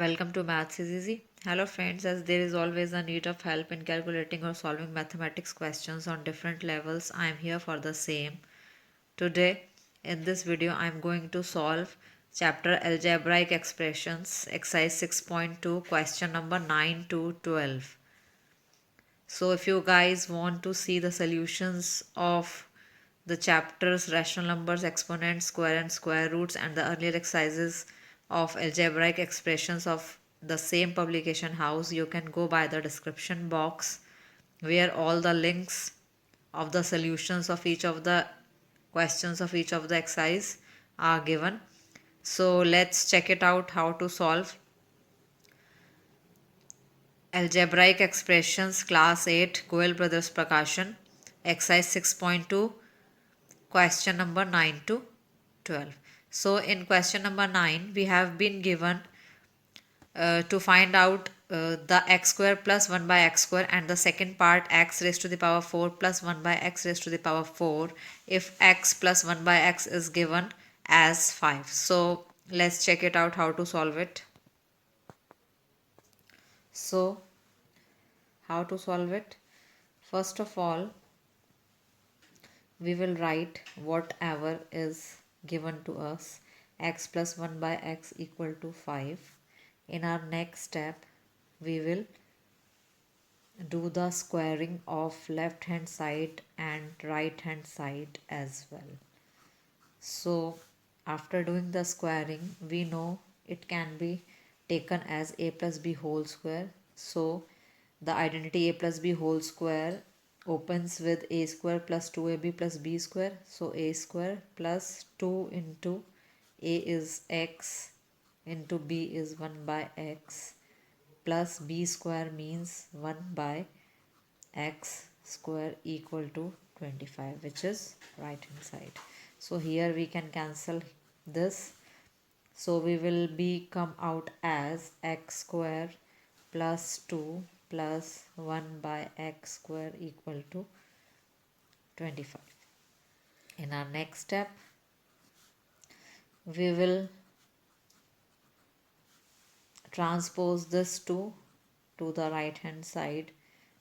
Welcome to Maths is Easy. Hello friends, as there is always a need of help in calculating or solving mathematics questions on different levels, I am here for the same. Today, in this video, I am going to solve chapter Algebraic Expressions, exercise 6.2, question number 9 to 12. So if you guys want to see the solutions of the chapters rational numbers, exponents, square and square roots, and the earlier exercises of algebraic expressions of the same publication house, you can go by the description box where all the links of the solutions of each of the questions of each of the exercise are given. So let's check it out how to solve algebraic expressions class 8 Goel Brothers Prakashan exercise 6.2 question number 9 to 12. So in question number 9 we have been given to find out the x square plus 1 by x square and the second part x raised to the power 4 plus 1 by x raised to the power 4 if x plus 1 by x is given as 5. So let's check it out how to solve it. So how to solve it? First of all, we will write whatever is given to us, x plus 1 by x equal to 5. In our next step, we will do the squaring of left hand side and right hand side as well. So after doing the squaring, we know it can be taken as a plus b whole square. So the identity a plus b whole square opens with a square plus 2ab plus b square. So a square plus 2 into a is x into b is 1 by x plus b square means 1 by x square equal to 25, which is right hand side. So here we can cancel this. So we will be come out as x square plus 2 plus 1 by x square equal to 25. In our next step, we will transpose this 2 to the right hand side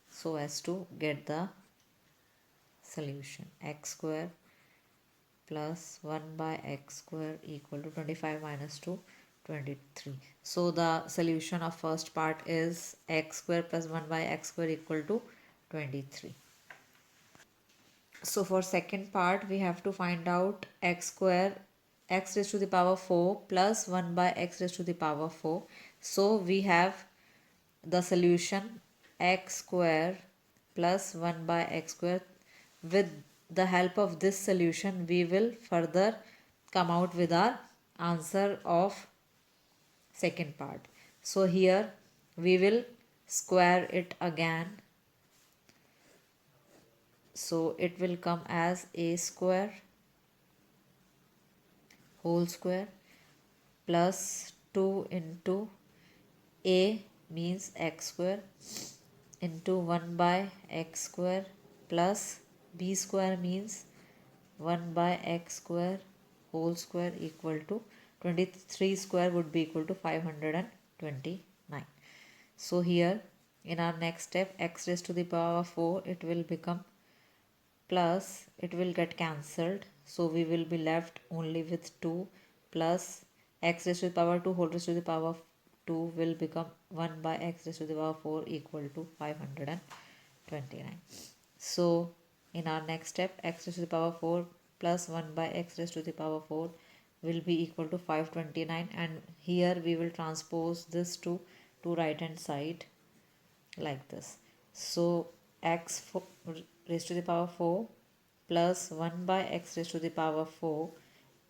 so as to get the solution. X square plus 1 by x square equal to 25 minus 2, 23. So the solution of first part is x square plus 1 by x square equal to 23. So for second part, we have to find out x square, x raised to the power 4 plus 1 by x raised to the power 4. So we have the solution x square plus 1 by x square. With the help of this solution, we will further come out with our answer of second part. So here we will square it again. So it will come as a square whole square plus 2 into a means x square into 1 by x square plus b square means 1 by x square whole square equal to 23 square would be equal to 529. So here in our next step, x raised to the power 4, it will become plus, it will get cancelled. So we will be left only with 2 plus x raised to the power 2 whole raised to the power 2 will become 1 by x raised to the power 4 equal to 529. So in our next step, x raised to the power 4 plus 1 by x raised to the power 4 will be equal to 529, and here we will transpose this to right hand side like this. So x raised to the power 4 plus 1 by x raised to the power 4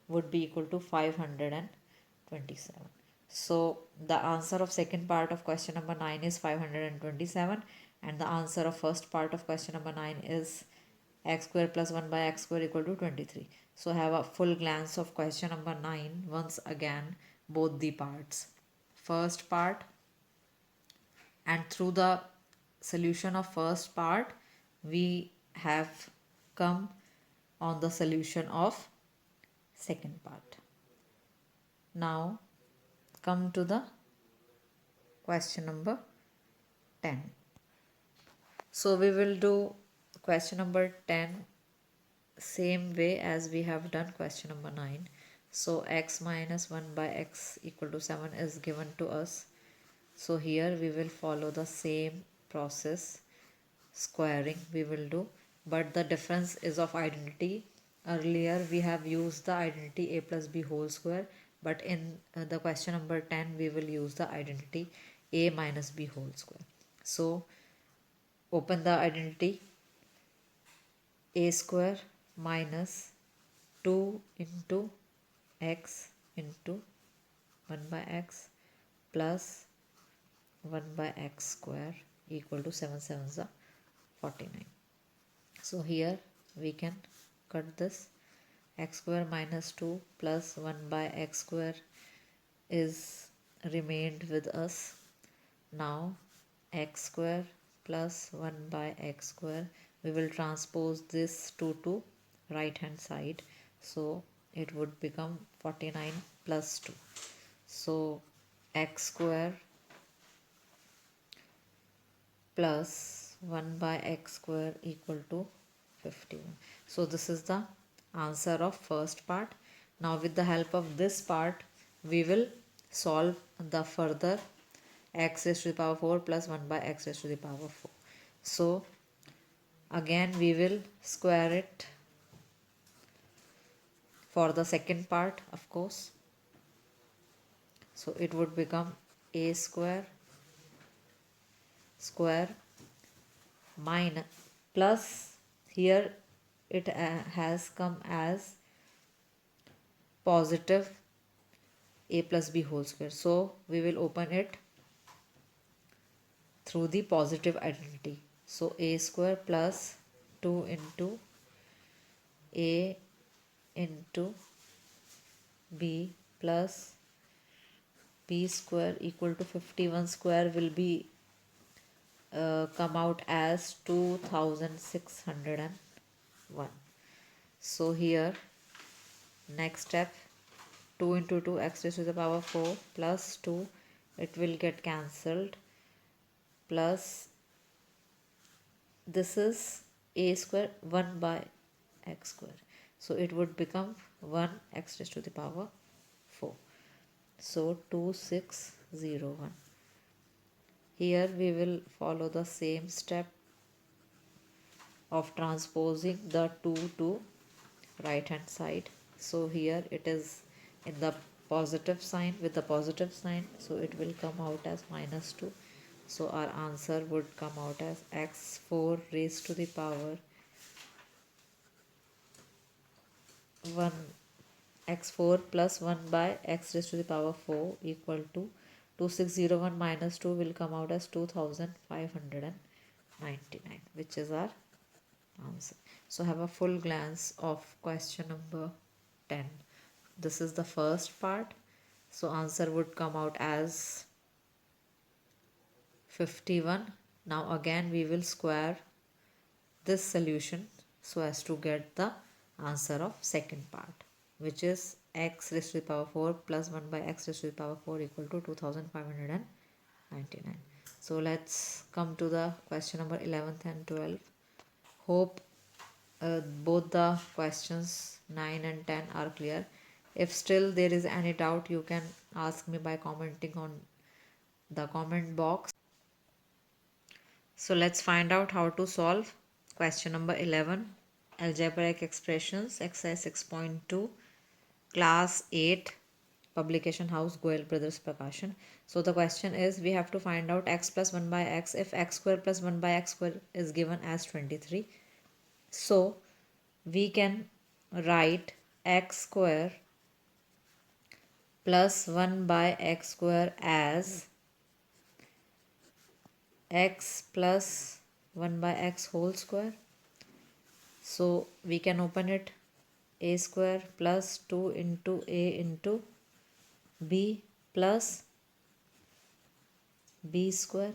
would be equal to 527. So the answer of second part of question number 9 is 527, and the answer of first part of question number 9 is x square plus 1 by x square equal to 23. So have a full glance of question number 9 once again, both the parts. First part, and through the solution of first part we have come on the solution of second part. Now come to the question number 10. So we will do question number 10 same way as we have done question number 9. So x minus 1 by x equal to 7 is given to us. So here we will follow the same process, squaring we will do, but the difference is of identity. Earlier we have used the identity a plus b whole square, but in the question number 10 we will use the identity a minus b whole square. So open the identity, a square minus 2 into x into 1 by x plus 1 by x square equal to 7 sevens are 49. So here we can cut this. X square minus 2 plus 1 by x square is remained with us. Now x square plus 1 by x square, we will transpose this 2 to right hand side, so it would become 49 plus 2. So x square plus 1 by x square equal to 51. So this is the answer of first part. Now with the help of this part we will solve the further x raised to the power 4 plus 1 by x raised to the power 4. So again we will square it for the second part, of course. So it would become a square minus plus, here it has come as positive a plus b whole square. So we will open it through the positive identity. So a square plus 2 into a into b plus b square equal to 51 square will be come out as 2601. So here next step, 2 into 2 x raised to the power 4 plus 2, it will get cancelled, plus this is a square 1 by x square, so it would become 1 x raised to the power 4. So 2601. Here we will follow the same step of transposing the 2 to right hand side. So here it is in the positive sign, with the positive sign, so it will come out as minus 2. So our answer would come out as x4 raised to the power 1, x4 plus 1 by x raised to the power 4 equal to 2601 minus 2 will come out as 2599, which is our answer. So have a full glance of question number 10. This is the first part. So answer would come out as 51. Now again we will square this solution so as to get the answer of second part, which is x raised to the power 4 plus 1 by x raised to the power 4 equal to 2599. So let's come to the question number 11th and 12th. Hope both the questions 9 and 10 are clear. If still there is any doubt, you can ask me by commenting on the comment box. So let's find out how to solve question number 11, algebraic expressions, exercise 6.2, class 8, publication house Goel Brothers Prakashan. So the question is, we have to find out x plus 1 by x if x square plus 1 by x square is given as 23. So we can write x square plus 1 by x square as x plus 1 by x whole square. So we can open it, a square plus 2 into a into b plus b square.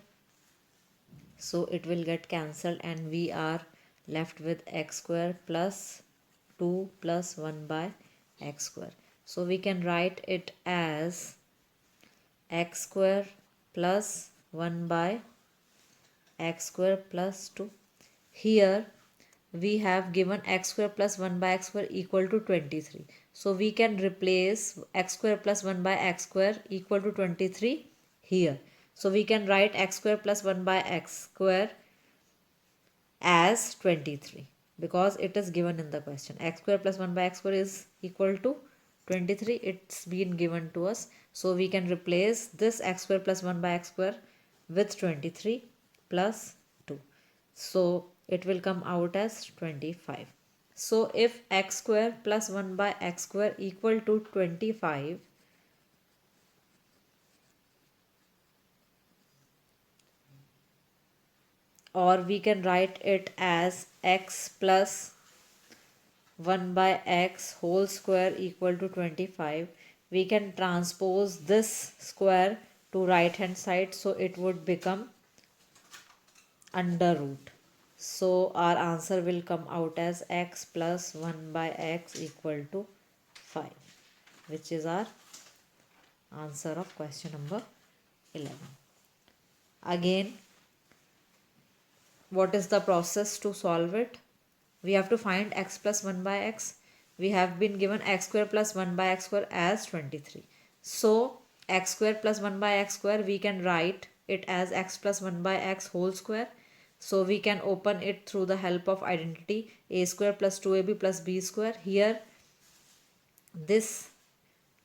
So it will get cancelled and we are left with x square plus 2 plus 1 by x square. So we can write it as x square plus 1 by x square plus 2. Here we have given x square plus 1 by x square equal to 23. So we can replace x square plus 1 by x square equal to 23 here. So we can write x square plus 1 by x square as 23 because it is given in the question. X square plus 1 by x square is equal to 23. It's been given to us. So we can replace this x square plus 1 by x square with 23 plus 2. So it will come out as 25. So if x square plus 1 by x square equal to 25, or we can write it as x plus 1 by x whole square equal to 25, we can transpose this square to right hand side, so it would become under root. So our answer will come out as x plus 1 by x equal to 5, which is our answer of question number 11. Again, what is the process to solve it? We have to find x plus 1 by x. We have been given x square plus 1 by x square as 23. So x square plus 1 by x square, we can write it as x plus 1 by x whole square. So we can open it through the help of identity a square plus 2ab plus b square. Here this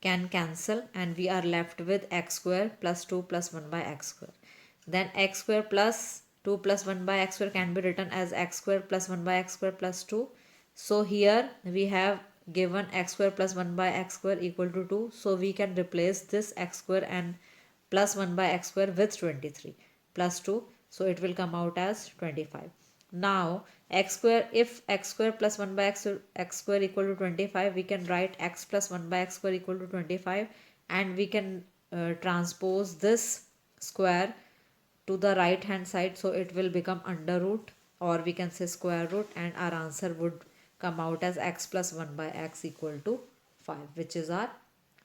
can cancel and we are left with x square plus 2 plus 1 by x square. Then x square plus 2 plus 1 by x square can be written as x square plus 1 by x square plus 2. So here we have given x square plus 1 by x square equal to 2. So we can replace this x square and plus 1 by x square with 23 plus 2. So it will come out as 25. Now x square, if x square plus 1 by x square equal to 25, we can write x plus 1 by x square equal to 25 and we can transpose this square to the right hand side, so it will become under root, or we can say square root, and our answer would come out as x plus 1 by x equal to 5, which is our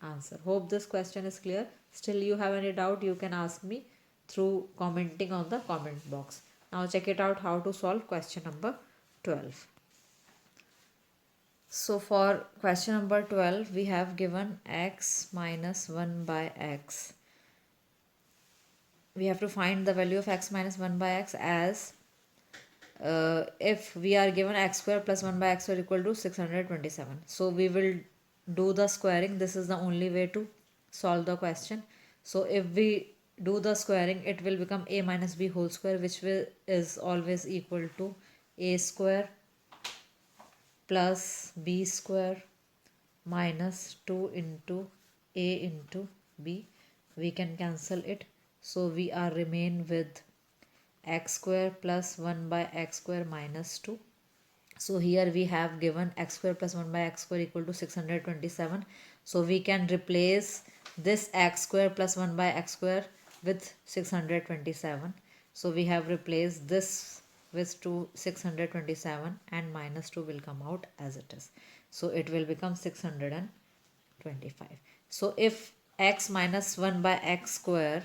answer. Hope this question is clear. Still you have any doubt, you can ask me through commenting on the comment box. Now check it out how to solve question number 12. So for question number 12, we have given x minus 1 by x. We have to find the value of x minus 1 by x as if we are given x square plus 1 by x square equal to 627. So we will do the squaring. This is the only way to solve the question. So if we do the squaring, it will become a minus b whole square, which is always equal to a square plus b square minus 2 into a into b. We can cancel it. So we are remain with x square plus 1 by x square minus 2. So here we have given x square plus 1 by x square equal to 627. So we can replace this x square plus 1 by x square with 627. So we have replaced this with 627 and minus 2 will come out as it is. So it will become 625. So if x minus 1 by x square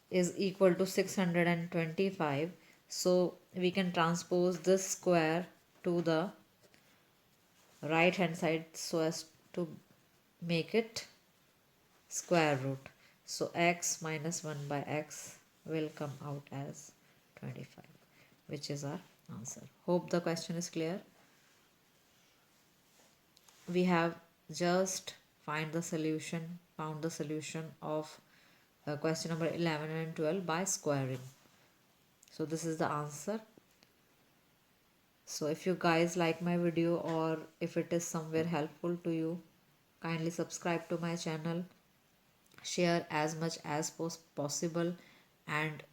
is equal to 625, so we can transpose this square to the right hand side so as to make it square root. So x minus 1 by x will come out as 25, which is our answer. Hope the question is clear. We have just found the solution of question number 11 and 12 by squaring. So this is the answer. So if you guys like my video or if it is somewhere helpful to you, kindly subscribe to my channel, share as much as possible and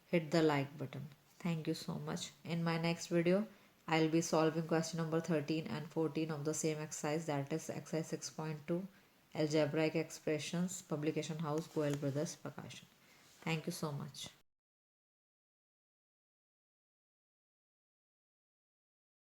hit the like button. Thank you so much. In my next video, I'll be solving question number 13 and 14 of the same exercise, that is exercise 6.2 algebraic expressions, publication house Goel Brothers Prakashan. Thank you so much.